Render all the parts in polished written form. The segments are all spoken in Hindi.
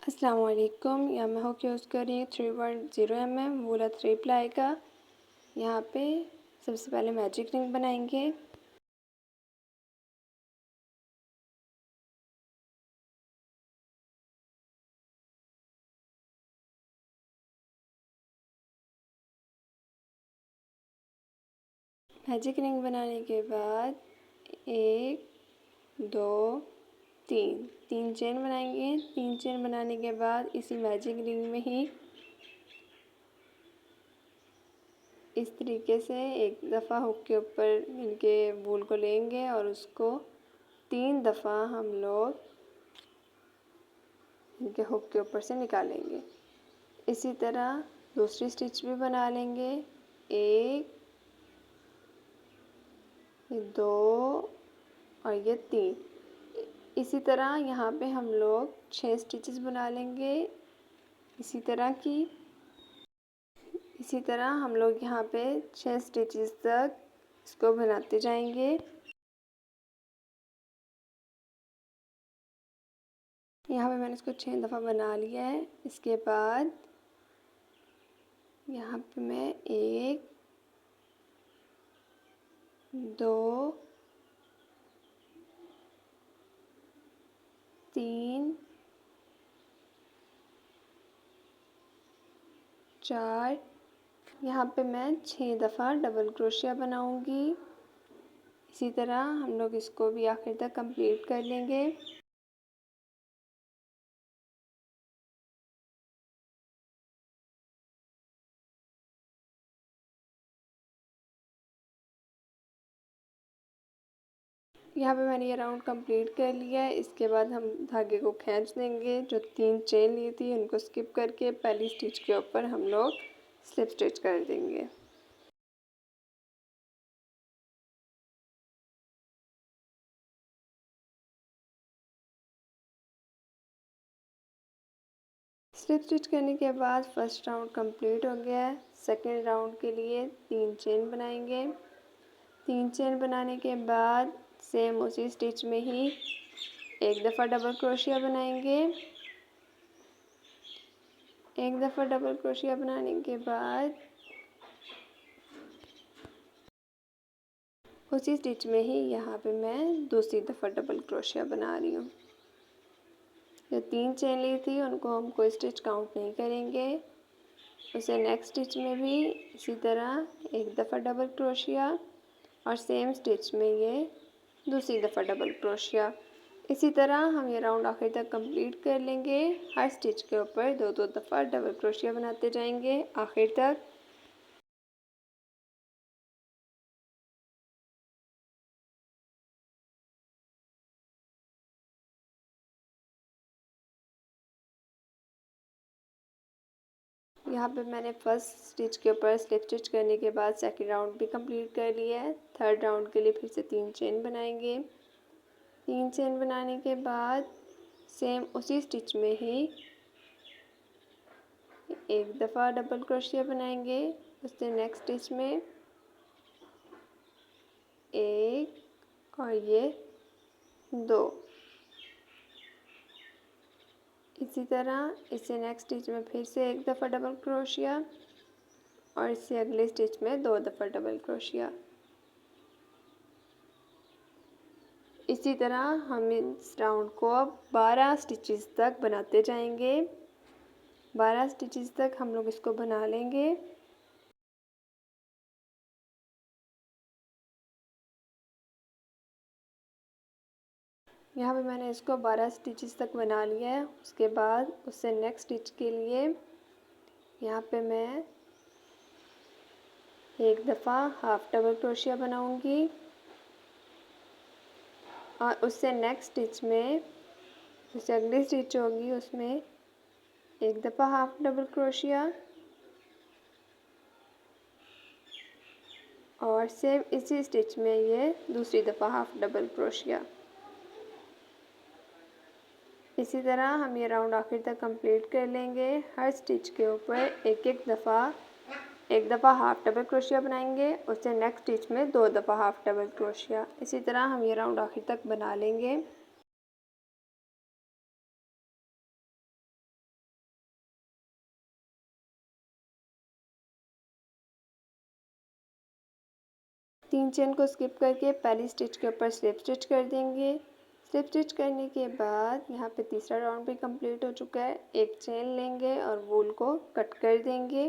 अस्सलाम वालेकुम। यहाँ मैं होके यूज़ कर रही हूँ 3.0 mm वूला 3 प्लाई का। यहाँ पे सबसे पहले मैजिक रिंग बनाएंगे। मैजिक रिंग बनाने के बाद 1 2 3 चेन बनाएंगे। 3 चेन बनाने के बाद इसी मैजिक रिंग में ही इस तरीके से एक दफ़ा हुक के ऊपर इनके वूल को लेंगे और उसको 3 दफ़ा हम लोग इनके हुक के ऊपर से निकालेंगे। इसी तरह दूसरी स्टिच भी बना लेंगे। 1 2 और ये 3। इसी तरह यहाँ पे हम लोग 6 स्टिचेस बना लेंगे इसी तरह हम लोग यहाँ पे 6 स्टिचेस तक इसको बनाते जाएंगे। यहाँ पे मैंने इसको 6 दफ़ा बना लिया है। इसके बाद यहाँ पे मैं 1 2 3 4 यहाँ पे मैं 6 दफ़ा डबल क्रोशिया बनाऊंगी। इसी तरह हम लोग इसको भी आखिर तक कंप्लीट कर लेंगे। यहाँ पे मैंने ये राउंड कंप्लीट कर लिया है। इसके बाद हम धागे को खींच देंगे। जो 3 चेन ली थी उनको स्किप करके पहली स्टिच के ऊपर हम लोग स्लिप स्टिच कर देंगे। स्लिप स्टिच करने के बाद फर्स्ट राउंड कंप्लीट हो गया है। सेकेंड राउंड के लिए 3 चेन बनाएंगे। 3 चेन बनाने के बाद सेम उसी स्टिच में ही एक दफ़ा डबल क्रोशिया बनाएंगे। एक दफ़ा डबल क्रोशिया बनाने के बाद उसी स्टिच में ही यहाँ पे मैं दूसरी दफ़ा डबल क्रोशिया बना रही हूँ। जो 3 चेन ली थी उनको हम कोई स्टिच काउंट नहीं करेंगे। उसे नेक्स्ट स्टिच में भी इसी तरह एक दफ़ा डबल क्रोशिया और सेम स्टिच में ये दूसरी दफ़ा डबल क्रोशिया। इसी तरह हम ये राउंड आखिर तक कंप्लीट कर लेंगे। हर स्टिच के ऊपर 2-2 दफ़ा डबल क्रोशिया बनाते जाएंगे आखिर तक। यहाँ पे मैंने फर्स्ट स्टिच के ऊपर स्लिप स्टिच करने के बाद सेकंड राउंड भी कंप्लीट कर लिया है। थर्ड राउंड के लिए फिर से 3 चेन बनाएंगे। 3 चेन बनाने के बाद सेम उसी स्टिच में ही एक दफ़ा डबल क्रोशिया बनाएंगे। उससे नेक्स्ट स्टिच में 1 और ये 2। इसी तरह इससे नेक्स्ट स्टिच में फिर से एक दफ़ा डबल क्रोशिया और इससे अगले स्टिच में 2 दफ़ा डबल क्रोशिया। इसी तरह हम इस राउंड को अब 12 स्टिचेस तक बनाते जाएंगे। 12 स्टिचेस तक हम लोग इसको बना लेंगे। यहाँ पे मैंने इसको 12 स्टिचेस तक बना लिया है। उसके बाद उससे नेक्स्ट स्टिच के लिए यहाँ पे मैं एक दफ़ा हाफ डबल क्रोशिया बनाऊंगी और उससे नेक्स्ट स्टिच में जैसे अगली स्टिच होगी उसमें एक दफ़ा हाफ डबल क्रोशिया और सेम इसी स्टिच में ये दूसरी दफ़ा हाफ डबल क्रोशिया। इसी तरह हम ये राउंड आखिर तक कंप्लीट कर लेंगे। हर स्टिच के ऊपर एक दफ़ा हाफ डबल क्रोशिया बनाएंगे। उससे नेक्स्ट स्टिच में 2 दफ़ा हाफ डबल क्रोशिया। इसी तरह हम ये राउंड आखिर तक बना लेंगे। 3 चेन को स्किप करके पहली स्टिच के ऊपर स्लिप स्टिच कर देंगे। स्लिप स्टिच करने के बाद यहाँ पे तीसरा राउंड भी कंप्लीट हो चुका है। एक चेन लेंगे और वूल को कट कर देंगे।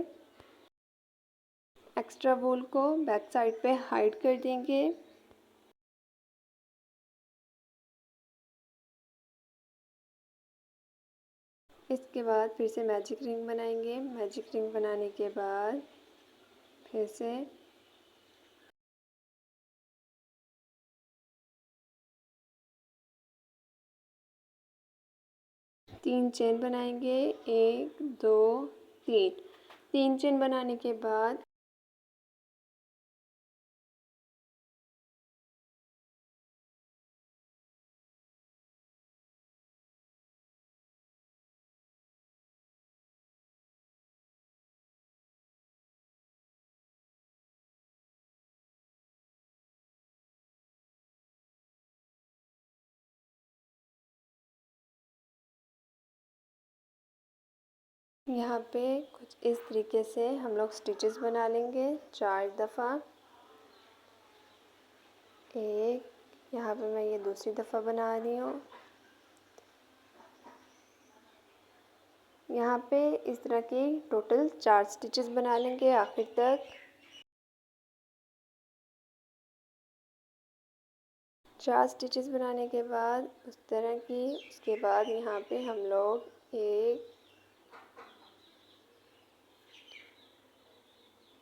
एक्स्ट्रा वूल को बैक साइड पे हाइड कर देंगे। इसके बाद फिर से मैजिक रिंग बनाएंगे। मैजिक रिंग बनाने के बाद फिर से तीन चेन बनाएंगे। 1 2 3। 3 चेन बनाने के बाद यहाँ पे कुछ इस तरीके से हम लोग स्टिचेस बना लेंगे 4 दफ़ा। एक, यहाँ पे मैं ये दूसरी दफ़ा बना रही हूँ। यहाँ पे इस तरह की टोटल 4 स्टिचेस बना लेंगे आखिर तक। 4 स्टिचेस बनाने के बाद उस तरह की, उसके बाद यहाँ पे हम लोग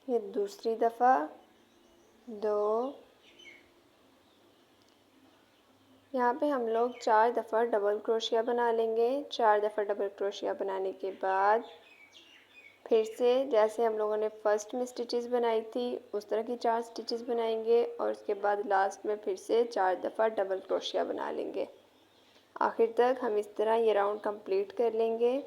ये दूसरी दफ़ा 2, यहाँ पे हम लोग 4 दफ़ा डबल क्रोशिया बना लेंगे। 4 दफ़ा डबल क्रोशिया बनाने के बाद फिर से जैसे हम लोगों ने फर्स्ट में स्टिचेस बनाई थी उस तरह की 4 स्टिचेस बनाएंगे और उसके बाद लास्ट में फिर से 4 दफ़ा डबल क्रोशिया बना लेंगे। आखिर तक हम इस तरह ये राउंड कंप्लीट कर लेंगे।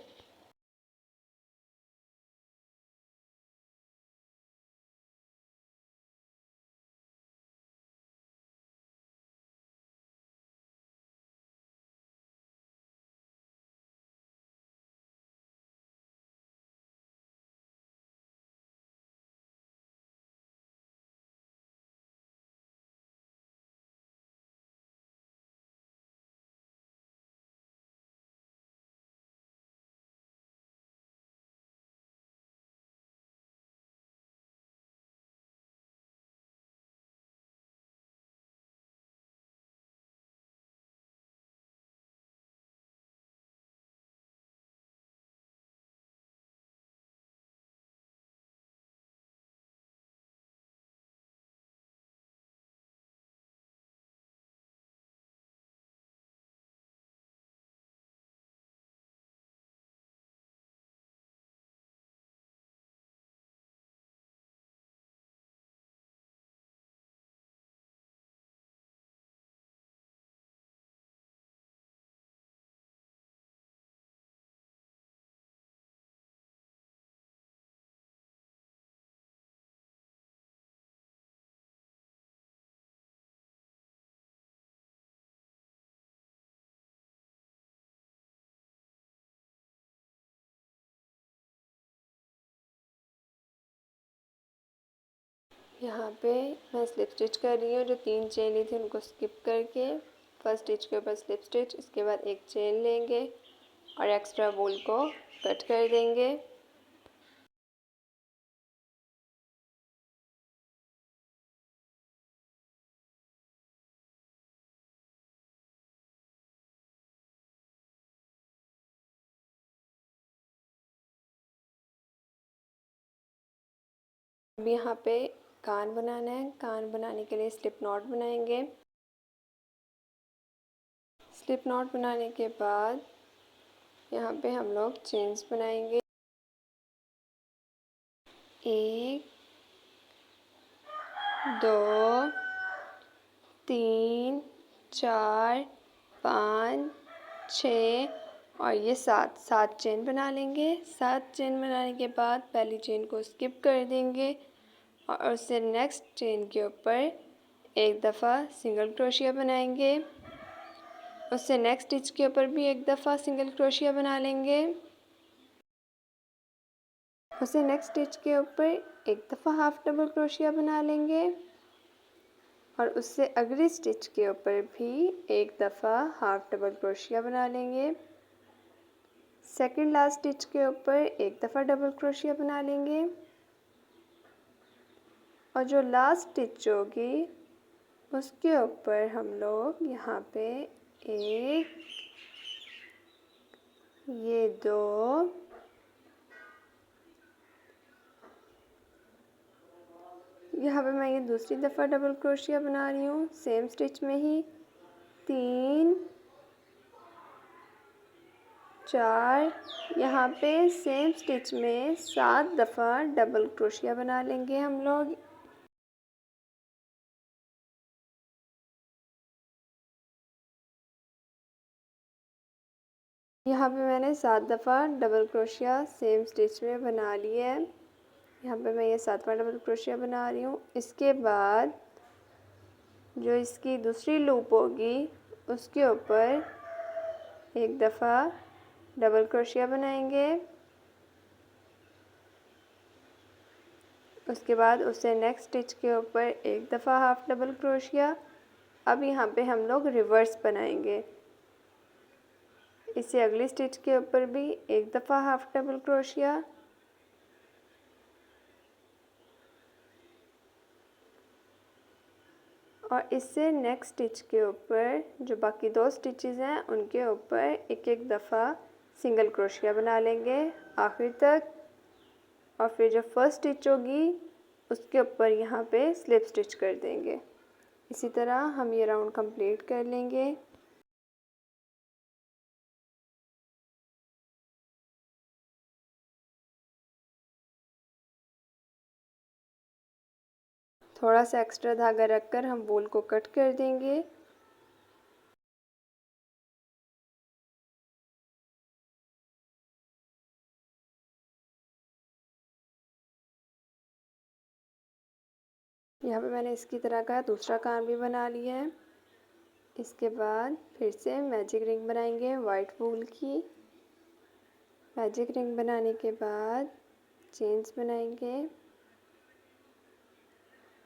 यहाँ पे मैं स्लिप स्टिच कर रही हूँ। जो 3 चेन ली थी उनको स्किप करके फर्स्ट स्टिच के ऊपर स्लिप स्टिच, इसके बाद एक चेन लेंगे और एक्स्ट्रा वूल को कट कर देंगे। अब यहाँ पे कान बनाना है। कान बनाने के लिए स्लिप नॉट बनाएंगे। स्लिप नॉट बनाने के बाद यहाँ पे हम लोग चेन्स बनाएंगे। 1 2 3 4 5 6 और ये 7 चेन बना लेंगे। 7 चेन बनाने के बाद पहली चेन को स्किप कर देंगे और उससे नेक्स्ट चेन के ऊपर एक दफ़ा सिंगल क्रोशिया बनाएंगे। उससे नेक्स्ट स्टिच के ऊपर भी एक दफ़ा सिंगल क्रोशिया बना लेंगे। उससे नेक्स्ट स्टिच के ऊपर एक दफ़ा हाफ डबल क्रोशिया बना लेंगे। और उससे अगली स्टिच के ऊपर भी एक दफ़ा हाफ डबल क्रोशिया बना लेंगे। सेकंड लास्ट स्टिच के ऊपर एक दफ़ा डबल क्रोशिया बना लेंगे और जो लास्ट स्टिच होगी उसके ऊपर हम लोग यहाँ पे एक, ये दो, यहाँ पे मैं ये दूसरी दफ़ा डबल क्रोशिया बना रही हूँ सेम स्टिच में ही, 3, 4, यहाँ पे सेम स्टिच में 7 दफ़ा डबल क्रोशिया बना लेंगे हम लोग। यहाँ पे मैंने 7 दफ़ा डबल क्रोशिया सेम स्टिच में बना लिया है। यहाँ पे मैं ये 7वां डबल क्रोशिया बना रही हूँ। इसके बाद जो इसकी दूसरी लूप होगी उसके ऊपर एक दफ़ा डबल क्रोशिया बनाएंगे। उसके बाद उससे नेक्स्ट स्टिच के ऊपर एक दफ़ा हाफ डबल क्रोशिया। अब यहाँ पे हम लोग रिवर्स बनाएंगे। इससे अगली स्टिच के ऊपर भी एक दफ़ा हाफ डबल क्रोशिया और इससे नेक्स्ट स्टिच के ऊपर जो बाकी 2 स्टिचेस हैं उनके ऊपर एक एक दफ़ा सिंगल क्रोशिया बना लेंगे आखिर तक। और फिर जो फर्स्ट स्टिच होगी उसके ऊपर यहाँ पे स्लिप स्टिच कर देंगे। इसी तरह हम ये राउंड कंप्लीट कर लेंगे। थोड़ा सा एक्स्ट्रा धागा रखकर हम वूल को कट कर देंगे। यहाँ पे मैंने इसकी तरह का दूसरा कान भी बना लिया है। इसके बाद फिर से मैजिक रिंग बनाएंगे वाइट वूल की। मैजिक रिंग बनाने के बाद चेन्स बनाएंगे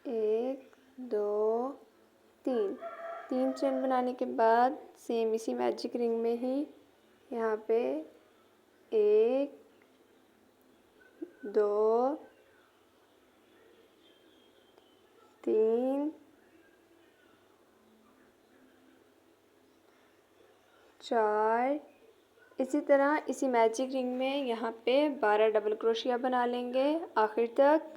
1, 2, 3 चेन बनाने के बाद सेम इसी मैजिक रिंग में ही यहाँ पे 1, 2, 3, 4, इसी तरह इसी मैजिक रिंग में यहाँ पे 12 डबल क्रोशिया बना लेंगे आखिर तक।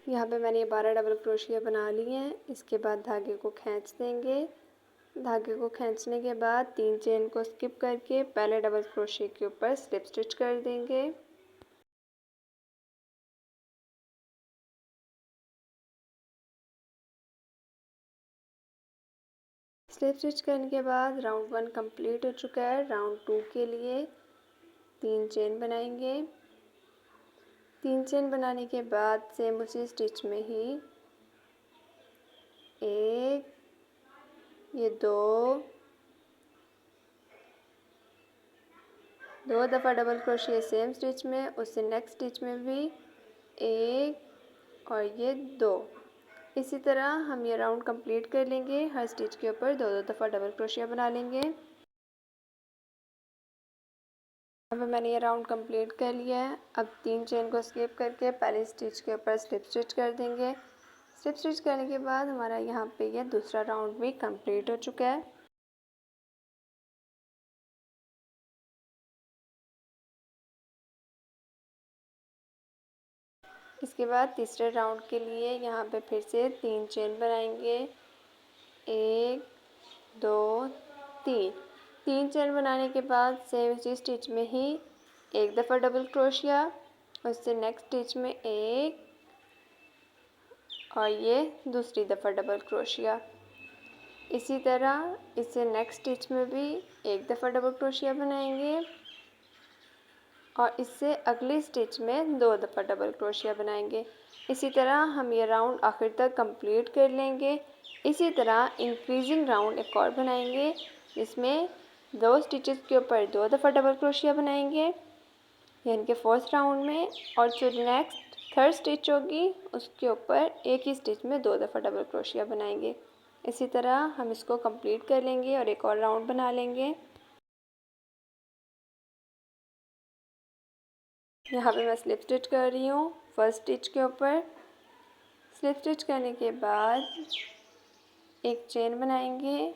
यहाँ पे मैंने ये 12 डबल क्रोशिया बना लिए हैं। इसके बाद धागे को खींच देंगे। धागे को खींचने के बाद 3 चेन को स्किप करके पहले डबल क्रोशिया के ऊपर स्लिप स्टिच कर देंगे। स्लिप स्टिच करने के बाद राउंड 1 कंप्लीट हो चुका है। राउंड 2 के लिए 3 चेन बनाएंगे। 3 चेन बनाने के बाद सेम उसी स्टिच में ही एक, ये दो दफ़ा डबल क्रोशिया सेम स्टिच में, उससे नेक्स्ट स्टिच में भी एक और ये 2। इसी तरह हम ये राउंड कंप्लीट कर लेंगे। हर स्टिच के ऊपर 2 दफ़ा डबल क्रोशिया बना लेंगे। अब मैंने ये राउंड कंप्लीट कर लिया है। अब 3 चेन को स्किप करके पहले स्टिच के ऊपर स्लिप स्टिच कर देंगे। स्लिप स्टिच करने के बाद हमारा यहाँ पे ये दूसरा राउंड भी कंप्लीट हो चुका है। इसके बाद तीसरे राउंड के लिए यहाँ पे फिर से 3 चेन बनाएंगे 1, 2, 3 चेन बनाने के बाद सेम इसी स्टिच में ही एक दफ़ा डबल क्रोशिया, उससे नेक्स्ट स्टिच में एक और ये दूसरी दफ़ा डबल क्रोशिया। इसी तरह इससे नेक्स्ट स्टिच में भी एक दफ़ा डबल क्रोशिया बनाएंगे और इससे अगली स्टिच में 2 दफ़ा डबल क्रोशिया बनाएंगे। इसी तरह हम ये राउंड आखिर तक कंप्लीट कर लेंगे। इसी तरह इंक्रीजिंग राउंड एक और बनाएंगे जिसमें 2 स्टिचेस के ऊपर 2 दफ़ा डबल क्रोशिया बनाएंगे। यानी कि फोर्थ राउंड में, और जो नेक्स्ट थर्ड स्टिच होगी उसके ऊपर एक ही स्टिच में 2 दफ़ा डबल क्रोशिया बनाएंगे। इसी तरह हम इसको कंप्लीट कर लेंगे और एक और राउंड बना लेंगे। यहाँ पे मैं स्लिप स्टिच कर रही हूँ फर्स्ट स्टिच के ऊपर। स्लिप स्टिच करने के बाद एक चेन बनाएंगे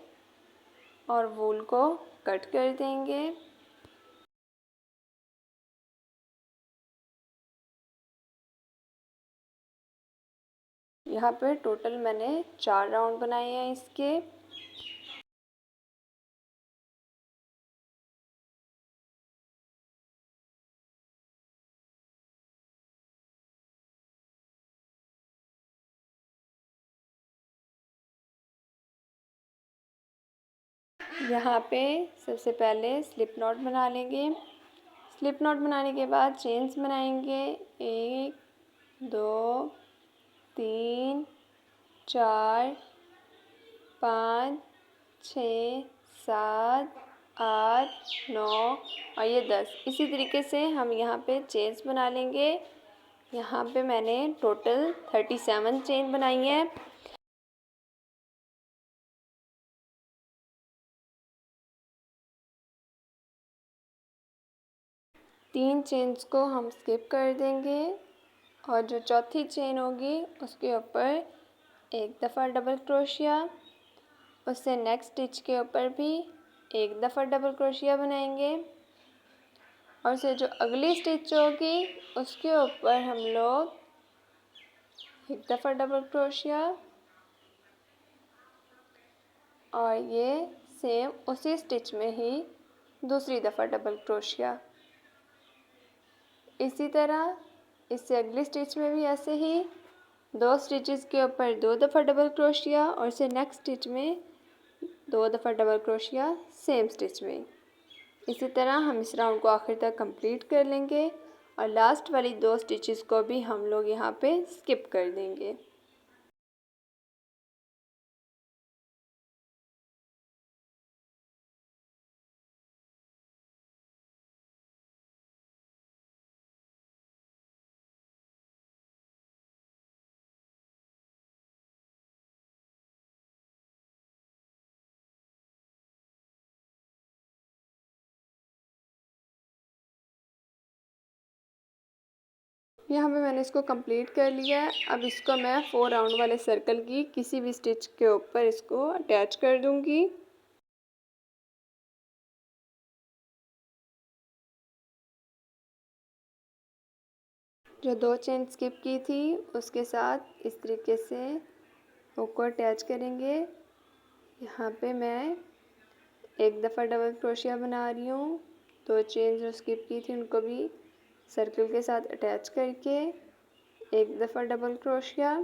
और वूल को कट कर देंगे। यहाँ पर टोटल मैंने 4 राउंड बनाए हैं इसके। यहाँ पे सबसे पहले स्लिप नॉट बना लेंगे। स्लिप नॉट बनाने के बाद चेन्स बनाएंगे 1 2 3 4 5 6 7 8 9 और ये 10। इसी तरीके से हम यहाँ पे चेन्स बना लेंगे। यहाँ पे मैंने टोटल 37 चेन बनाई है। तीन चेन्स को हम स्किप कर देंगे और जो चौथी चेन होगी उसके ऊपर एक दफ़ा डबल क्रोशिया, उससे नेक्स्ट स्टिच के ऊपर भी एक दफ़ा डबल क्रोशिया बनाएंगे और से जो अगली स्टिच होगी उसके ऊपर हम लोग एक दफ़ा डबल क्रोशिया और ये सेम उसी स्टिच में ही दूसरी दफ़ा डबल क्रोशिया। इसी तरह इससे अगली स्टिच में भी ऐसे ही 2 स्टिचेस के ऊपर 2 दफ़ा डबल क्रोशिया और से नेक्स्ट स्टिच में 2 दफ़ा डबल क्रोशिया सेम स्टिच में। इसी तरह हम इस राउंड को आखिर तक कंप्लीट कर लेंगे और लास्ट वाली 2 स्टिचेस को भी हम लोग यहाँ पे स्किप कर देंगे। यहाँ पे मैंने इसको कंप्लीट कर लिया है। अब इसको मैं 4 राउंड वाले सर्कल की किसी भी स्टिच के ऊपर इसको अटैच कर दूँगी। जो 2 चेन स्किप की थी उसके साथ इस तरीके से हुक को अटैच करेंगे। यहाँ पे मैं एक दफ़ा डबल क्रोशिया बना रही हूँ। 2 चेन जो स्किप की थी उनको भी सर्कल के साथ अटैच करके एक दफ़ा डबल क्रोशिया,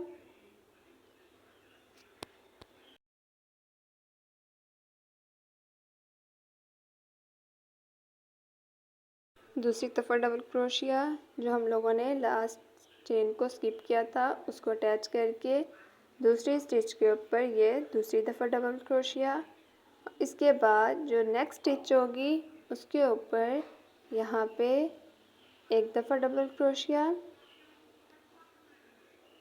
दूसरी दफ़ा डबल क्रोशिया जो हम लोगों ने लास्ट चेन को स्किप किया था उसको अटैच करके दूसरी स्टिच के ऊपर ये दूसरी दफ़ा डबल क्रोशिया। इसके बाद जो नेक्स्ट स्टिच होगी उसके ऊपर यहाँ पे एक दफ़ा डबल क्रोशिया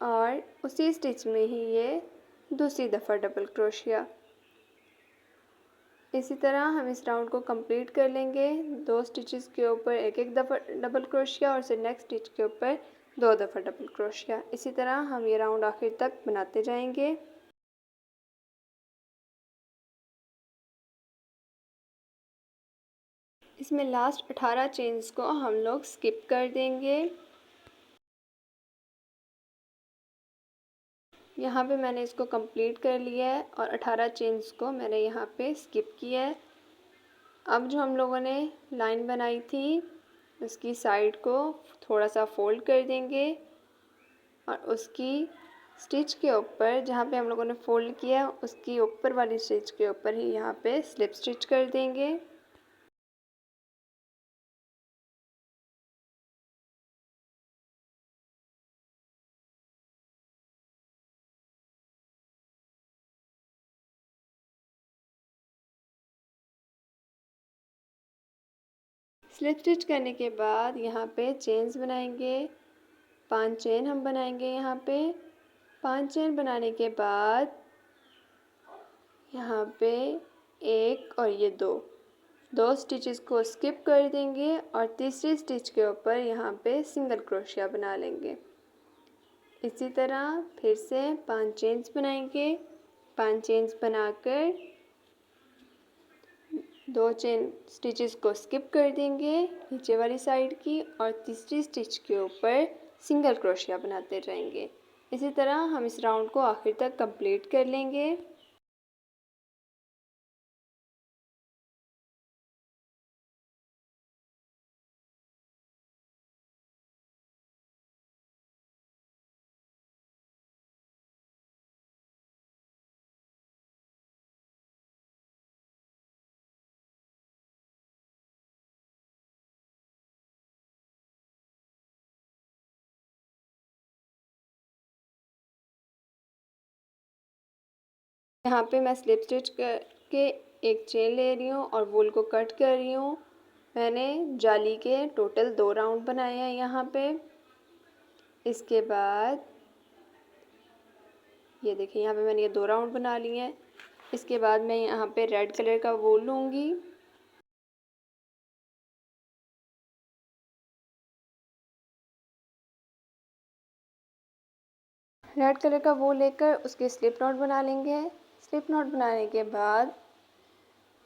और उसी स्टिच में ही ये दूसरी दफ़ा डबल क्रोशिया। इसी तरह हम इस राउंड को कंप्लीट कर लेंगे। 2 स्टिचेस के ऊपर एक एक दफ़ा डबल क्रोशिया और से नेक्स्ट स्टिच के ऊपर 2 दफ़ा डबल क्रोशिया। इसी तरह हम ये राउंड आखिर तक बनाते जाएंगे। इसमें लास्ट 18 चेन्स को हम लोग स्किप कर देंगे। यहाँ पे मैंने इसको कंप्लीट कर लिया है और 18 चेन्स को मैंने यहाँ पे स्किप किया है। अब जो हम लोगों ने लाइन बनाई थी उसकी साइड को थोड़ा सा फोल्ड कर देंगे और उसकी स्टिच के ऊपर जहाँ पे हम लोगों ने फोल्ड किया उसकी ऊपर वाली स्टिच के ऊपर ही यहाँ पे स्लिप स्टिच कर देंगे। स्लिप स्टिच करने के बाद यहाँ पे चेन्स बनाएंगे। 5 चेन हम बनाएंगे यहाँ पे। 5 चेन बनाने के बाद यहाँ पे 1 और ये 2 स्टिचेस को स्किप कर देंगे और तीसरी स्टिच के ऊपर यहाँ पे सिंगल क्रोशिया बना लेंगे। इसी तरह फिर से 5 चेन्स बनाएंगे। 5 चेन्स बनाकर 2 चेन स्टिचेस को स्किप कर देंगे नीचे वाली साइड की और तीसरी स्टिच के ऊपर सिंगल क्रोशिया बनाते रहेंगे। इसी तरह हम इस राउंड को आखिर तक कंप्लीट कर लेंगे। यहाँ पे मैं स्लिप स्टिच करके एक चेन ले रही हूँ और वूल को कट कर रही हूँ। मैंने जाली के टोटल 2 राउंड बनाए हैं यहाँ पे। इसके बाद ये देखिए यहाँ पे मैंने ये 2 राउंड बना लिए हैं। इसके बाद मैं यहाँ पे रेड कलर का वूल लूँगी। रेड कलर का वूल लेकर उसके स्लिप नॉट बना लेंगे। स्लिप नॉट बनाने के बाद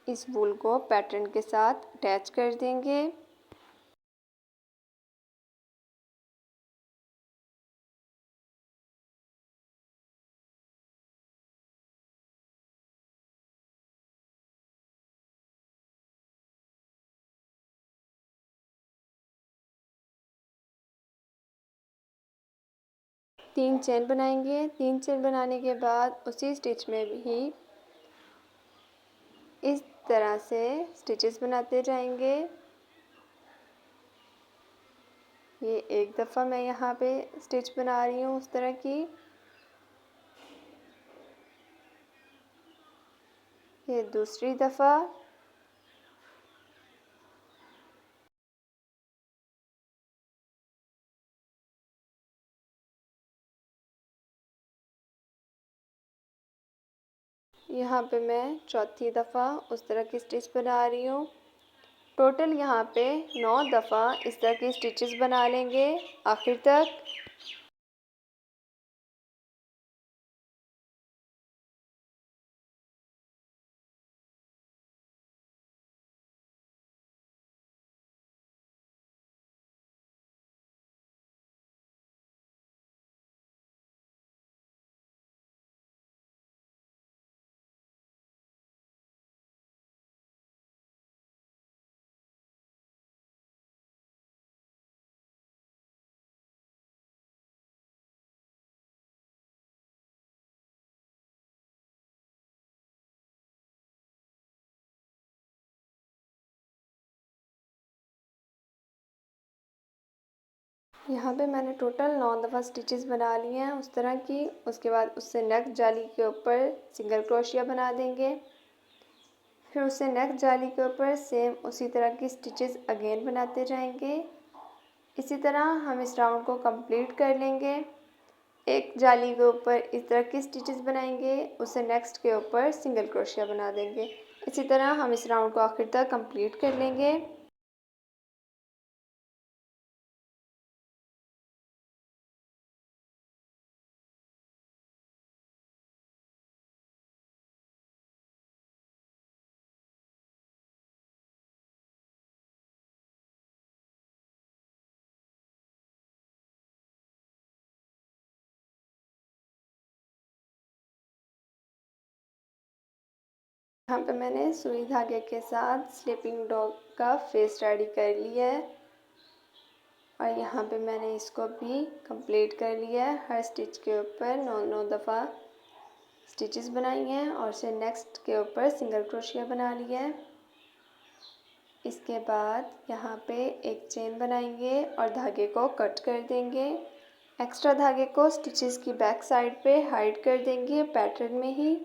इस वूल को पैटर्न के साथ अटैच कर देंगे। तीन चेन बनाएंगे। 3 चेन बनाने के बाद उसी स्टिच में भी इस तरह से स्टिचेस बनाते जाएंगे। ये एक दफ़ा मैं यहाँ पे स्टिच बना रही हूँ उस तरह की। ये दूसरी दफ़ा। यहाँ पे मैं चौथी दफ़ा उस तरह की स्टिच बना रही हूँ। टोटल यहाँ पे 9 दफ़ा इस तरह की स्टिचेस बना लेंगे आखिर तक। यहाँ पे मैंने टोटल 9 दफ़ा स्टिचेस बना लिए हैं उस तरह की। उसके बाद उससे नेक जाली के ऊपर सिंगल क्रोशिया बना देंगे। फिर उससे नेक जाली के ऊपर सेम उसी तरह की स्टिचेस अगेन बनाते जाएंगे। इसी तरह हम इस राउंड को कंप्लीट कर लेंगे। एक जाली के ऊपर इस तरह की स्टिचेस बनाएंगे, उससे नेक्स्ट के ऊपर सिंगल क्रोशिया बना देंगे। इसी तरह हम इस राउंड को आखिर तक कंप्लीट कर लेंगे। यहाँ पे मैंने सुई धागे के साथ स्लीपिंग डॉग का फेस रेडी कर लिया है और यहाँ पे मैंने इसको भी कंप्लीट कर लिया है। हर स्टिच के ऊपर 9 दफ़ा स्टिचेस बनाई हैं और से नेक्स्ट के ऊपर सिंगल क्रोशिया बना लिया है। इसके बाद यहाँ पे एक चेन बनाएंगे और धागे को कट कर देंगे। एक्स्ट्रा धागे को स्टिचेस की बैक साइड पे हाइड कर देंगे पैटर्न में ही।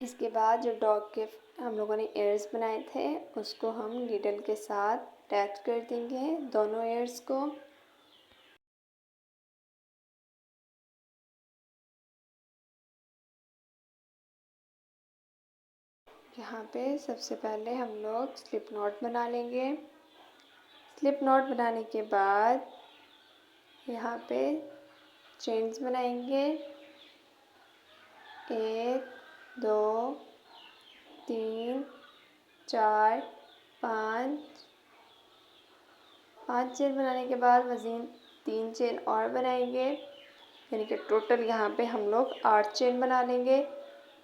इसके बाद जो डॉग के हम लोगों ने एयर्स बनाए थे उसको हम नीडल के साथ अटैच कर देंगे, दोनों एयर्स को। यहाँ पे सबसे पहले हम लोग स्लिप नॉट बना लेंगे। स्लिप नॉट बनाने के बाद यहाँ पे चेन्स बनाएंगे, 1 2 3 4 5 चेन बनाने के बाद मज़ीद 3 चेन और बनाएंगे, यानी कि टोटल यहाँ पे हम लोग 8 चेन बना लेंगे।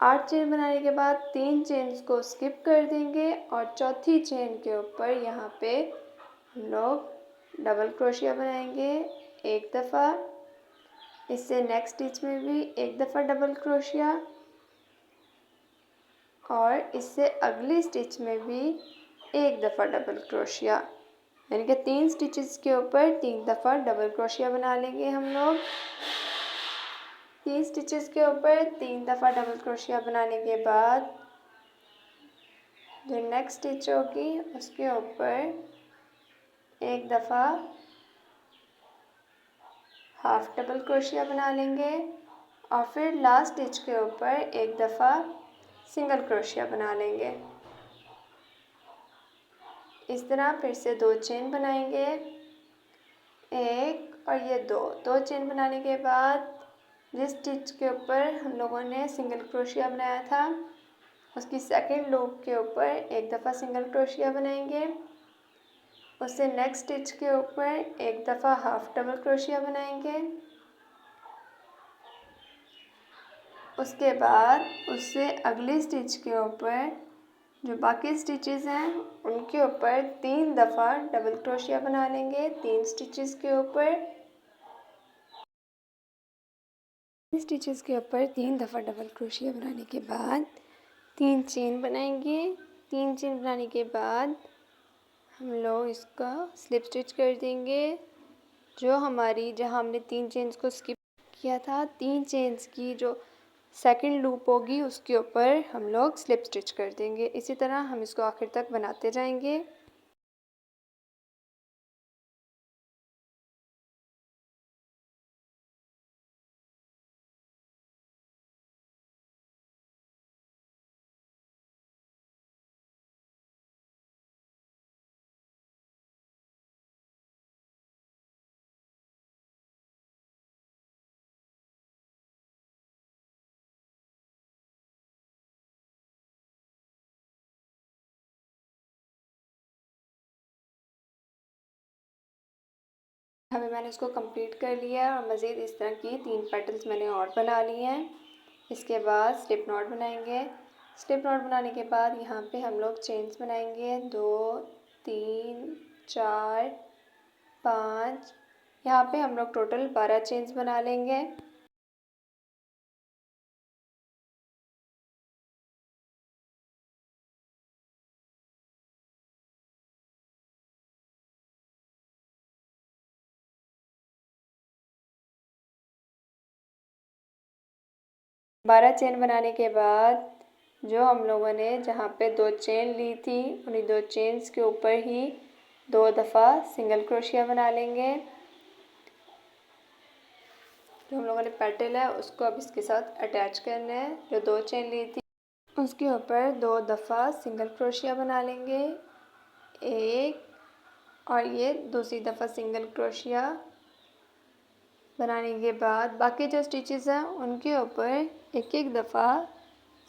8 चेन बनाने के बाद 3 चेन्स को स्किप कर देंगे और चौथी चेन के ऊपर यहाँ पे हम लोग डबल क्रोशिया बनाएंगे एक दफ़ा। इससे नेक्स्ट स्टिच में भी एक दफ़ा डबल क्रोशिया और इससे अगली स्टिच में भी एक दफ़ा डबल क्रोशिया, यानी कि 3 स्टिचेस के ऊपर 3 दफ़ा डबल क्रोशिया बना लेंगे हम लोग। 3 स्टिचेस के ऊपर 3 दफ़ा डबल क्रोशिया बनाने के बाद जो नेक्स्ट स्टिच होगी उसके ऊपर एक दफ़ा हाफ डबल क्रोशिया बना लेंगे और फिर लास्ट स्टिच के ऊपर एक दफ़ा सिंगल क्रोशिया बना लेंगे। इस तरह फिर से 2 चेन बनाएंगे, एक और ये दो चेन बनाने के बाद जिस स्टिच के ऊपर हम लोगों ने सिंगल क्रोशिया बनाया था उसकी सेकंड लूप के ऊपर एक दफ़ा सिंगल क्रोशिया बनाएंगे। उससे नेक्स्ट स्टिच के ऊपर एक दफ़ा हाफ डबल क्रोशिया बनाएंगे। उसके बाद उससे अगली स्टिच के ऊपर जो बाकी स्टिचेस हैं उनके ऊपर 3 दफ़ा डबल क्रोशिया बना लेंगे। 3 स्टिचेस के ऊपर 3 दफ़ा डबल क्रोशिया बनाने के बाद 3 चेन बनाएंगे। 3 चेन बनाने के बाद हम लोग इसका स्लिप स्टिच कर देंगे। जो हमारी जहाँ हमने 3 चेन्स को स्किप किया था 3 चेन्स की जो सेकंड लूप होगी उसके ऊपर हम लोग स्लिप स्टिच कर देंगे। इसी तरह हम इसको आखिर तक बनाते जाएंगे। अभी मैंने इसको कंप्लीट कर लिया है और मज़ीद इस तरह की 3 पेटल्स मैंने और बना लिए हैं। इसके बाद स्लिप नॉट बनाएंगे। स्लिप नॉट बनाने के बाद यहाँ पे हम लोग चेन्स बनाएंगे 2 3 4 5। यहाँ पे हम लोग टोटल 12 चेन्स बना लेंगे। बारह चेन बनाने के बाद जो हम लोगों ने जहाँ पे 2 चेन ली थी उन्हीं 2 चेन्स के ऊपर ही 2 दफ़ा सिंगल क्रोशिया बना लेंगे। जो हम लोगों ने पेटल है उसको अब इसके साथ अटैच करना है। जो 2 चेन ली थी उसके ऊपर 2 दफ़ा सिंगल क्रोशिया बना लेंगे, एक और ये दूसरी दफ़ा सिंगल क्रोशिया बनाने के बाद बाकी जो स्टिचेस हैं उनके ऊपर एक एक दफ़ा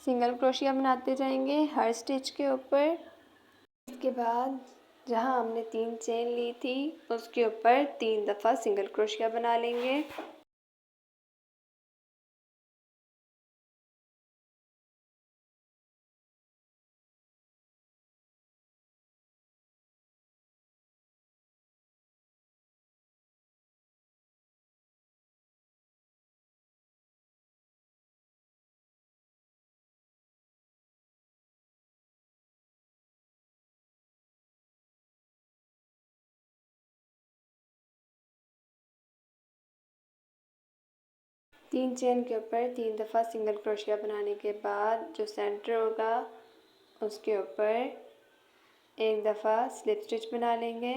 सिंगल क्रोशिया बनाते जाएंगे हर स्टिच के ऊपर। इसके बाद जहाँ हमने 3 चेन ली थी उसके ऊपर 3 दफ़ा सिंगल क्रोशिया बना लेंगे। 3 चेन के ऊपर 3 दफ़ा सिंगल क्रोशिया बनाने के बाद जो सेंटर होगा उसके ऊपर 1 दफ़ा स्लिप स्टिच बना लेंगे।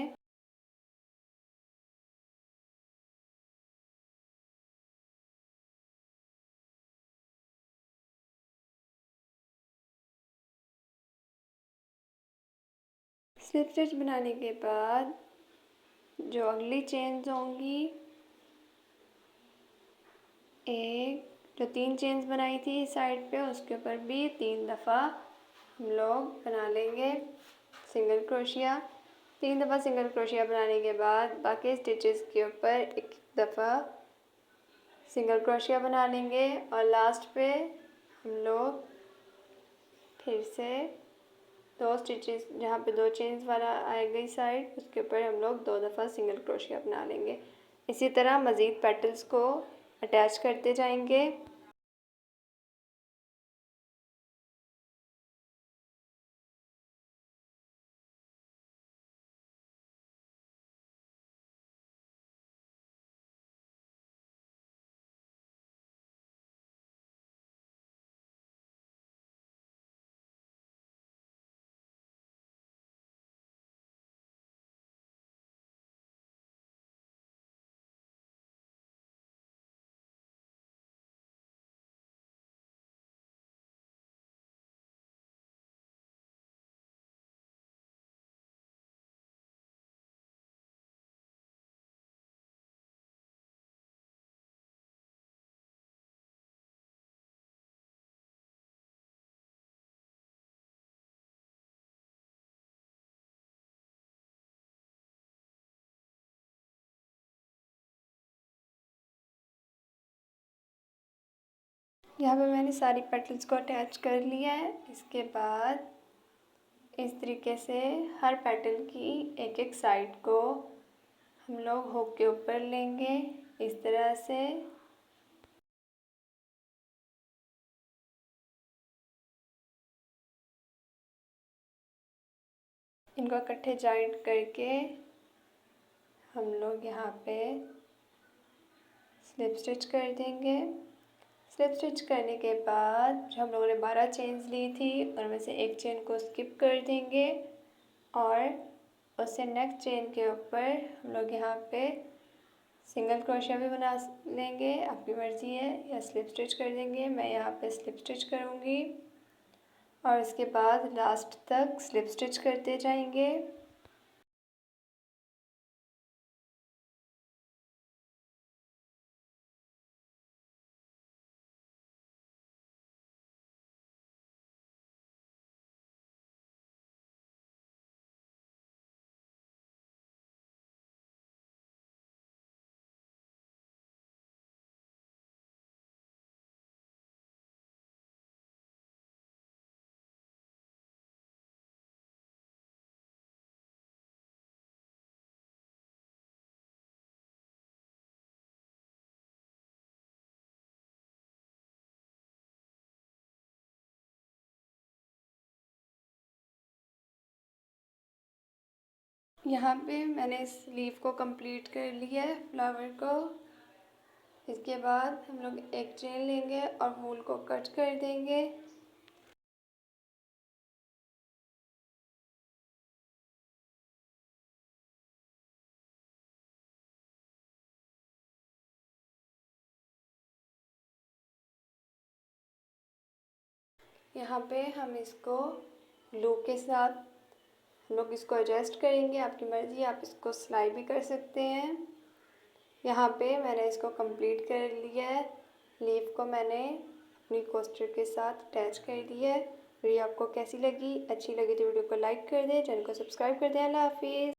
स्लिप स्टिच बनाने के बाद जो अगली चेन्स होंगी, जो 3 चेन्स बनाई थी साइड पे उसके ऊपर भी 3 दफ़ा हम लोग बना लेंगे सिंगल क्रोशिया। 3 दफ़ा सिंगल क्रोशिया बनाने के बाद बाकी स्टिचेस के ऊपर 1 दफ़ा सिंगल क्रोशिया बना लेंगे और लास्ट पे हम लोग फिर से 2 स्टिचेस जहाँ पे 2 चेन्स वाला आएगी साइड उसके ऊपर हम लोग 2 दफ़ा सिंगल क्रोशिया बना लेंगे। इसी तरह मज़ीद पेटल्स को अटैच करते जाएंगे। यहाँ पे मैंने सारी पेटल्स को अटैच कर लिया है। इसके बाद इस तरीके से हर पेटल की एक एक साइड को हम लोग हुक के ऊपर लेंगे इस तरह से। इनको इकट्ठे जॉइंट करके हम लोग यहाँ पे स्लिप स्टिच कर देंगे। स्लिप स्टिच करने के बाद जो हम लोगों ने 12 चेन्स ली थी उनमें से एक चेन को स्किप कर देंगे और उससे नेक्स्ट चेन के ऊपर हम लोग यहाँ पे सिंगल क्रोशिया भी बना लेंगे। आपकी मर्ज़ी है, या स्लिप स्टिच कर देंगे। मैं यहाँ पे स्लिप स्टिच करूँगी और इसके बाद लास्ट तक स्लिप स्टिच करते जाएंगे। यहाँ पे मैंने इस लीफ को कंप्लीट कर लिया है, फ्लावर को। इसके बाद हम लोग एक चेन लेंगे और वूल को कट कर देंगे। यहाँ पे हम इसको ग्लू के साथ हम लोग इसको एडजस्ट करेंगे। आपकी मर्ज़ी, आप इसको सिलाई भी कर सकते हैं। यहाँ पे मैंने इसको कंप्लीट कर लिया है। लीफ को मैंने अपनी कोस्टर के साथ अटैच कर दिया है। वीडियो आपको कैसी लगी? अच्छी लगी तो वीडियो को लाइक कर दें, चैनल को सब्सक्राइब कर दें। अल्लाह हाफिज़।